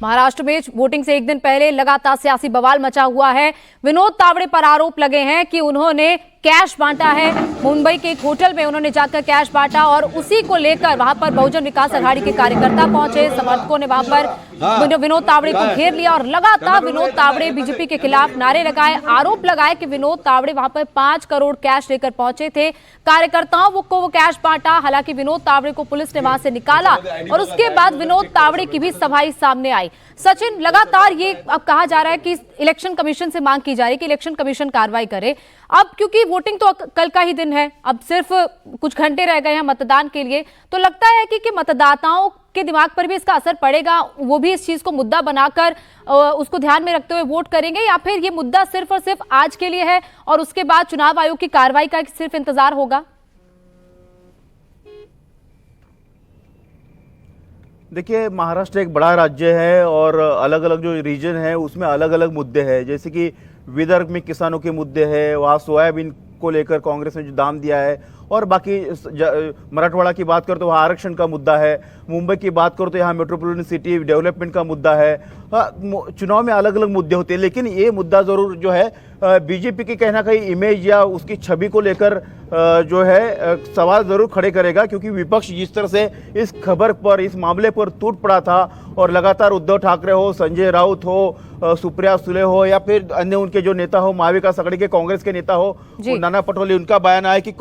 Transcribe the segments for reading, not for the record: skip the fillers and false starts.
महाराष्ट्र में वोटिंग से एक दिन पहले लगातार सियासी बवाल मचा हुआ है। विनोद तावड़े पर आरोप लगे हैं कि उन्होंने कैश बांटा है। मुंबई के एक होटल में उन्होंने जाकर कैश बांटा और उसी को लेकर वहां पर बहुजन विकास अघाड़ी के कार्यकर्ता पहुंचे। समर्थकों ने वहां पर विनोद तावड़े को घेर लिया और लगातार विनोद तावड़े बीजेपी के खिलाफ नारे लगाए। आरोप लगाए कि विनोद तावड़े वहां पर 5 करोड़ कैश लेकर पहुंचे थे। कार्यकर्ताओं को वो कैश बांटा। हालांकि विनोद तावड़े को पुलिस ने वहां से निकाला और उसके बाद विनोद तावड़े की भी सफाई सामने आई। सचिन, लगातार ये अब कहा जा रहा है कि इलेक्शन कमीशन से मांग की जा रही है कि इलेक्शन कमीशन कार्रवाई करे। अब क्योंकि वोटिंग तो कल का ही दिन है, अब सिर्फ कुछ घंटे रह गए हैं मतदान के लिए, तो लगता है कि मतदाताओं के दिमाग पर भी इसका असर पड़ेगा। वो भी इस चीज को मुद्दा बनाकर उसको ध्यान में रखते हुए वोट करेंगे, या फिर ये मुद्दा सिर्फ और सिर्फ आज के लिए है और उसके बाद चुनाव आयोग की कार्रवाई का सिर्फ इंतजार होगा? देखिए, महाराष्ट्र एक बड़ा राज्य है और अलग अलग जो रीजन है उसमें अलग अलग मुद्दे हैं। जैसे कि विदर्भ में किसानों के मुद्दे हैं, वहाँ सोयाबीन को लेकर कांग्रेस ने जो दाम दिया है, और बाकी मराठवाड़ा की बात करो तो वहाँ आरक्षण का मुद्दा है। मुंबई की बात करो तो यहाँ मेट्रोपॉलिटन सिटी डेवलपमेंट का मुद्दा है। चुनाव में अलग अलग मुद्दे होते हैं, लेकिन ये मुद्दा जरूर जो है बीजेपी की कहीं ना कहीं इमेज या उसकी छवि को लेकर जो है सवाल जरूर खड़े करेगा, क्योंकि विपक्ष जिस तरह से इस खबर पर, इस मामले पर टूट पड़ा था और लगातार उद्धव ठाकरे हो, संजय राउत हो, सुप्रिया सुले हो, या फिर अन्य उनके जो नेता हो, महाविकास आघाड़ी के कांग्रेस के नेता हो नाना पटोले, उनका बयान आया कि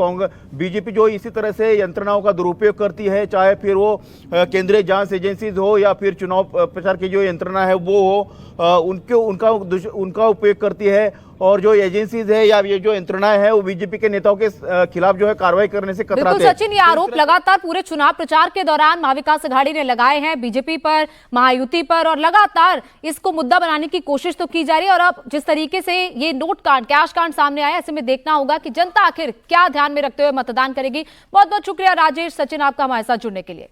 बीजेपी जो इसी तरह से यंत्रणाओं का दुरुपयोग करती है, चाहे फिर वो केंद्रीय जांच एजेंसीज हो या फिर चुनाव प्रचार की जो यंत्रणा है वो हो, उनका उपयोग करती है, और जो एजेंसीज है या ये जो यंत्रणाएं है वो बीजेपी के नेताओं के खिलाफ जो है कार्रवाई करने से कतराते हैं। बिल्कुल सचिन, ये आरोप लगातार पूरे चुनाव प्रचार के दौरान महाविकास अघाड़ी ने लगाए हैं बीजेपी पर, महायुति पर, और लगातार इसको मुद्दा बनाने की कोशिश तो की जा रही है। और अब जिस तरीके से ये नोट कांड, कैश कांड सामने आया, ऐसे में देखना होगा कि जनता आखिर क्या ध्यान में रखते हुए मतदान करेगी। बहुत बहुत शुक्रिया राजेश, सचिन, आपका हमारे साथ जुड़ने के लिए।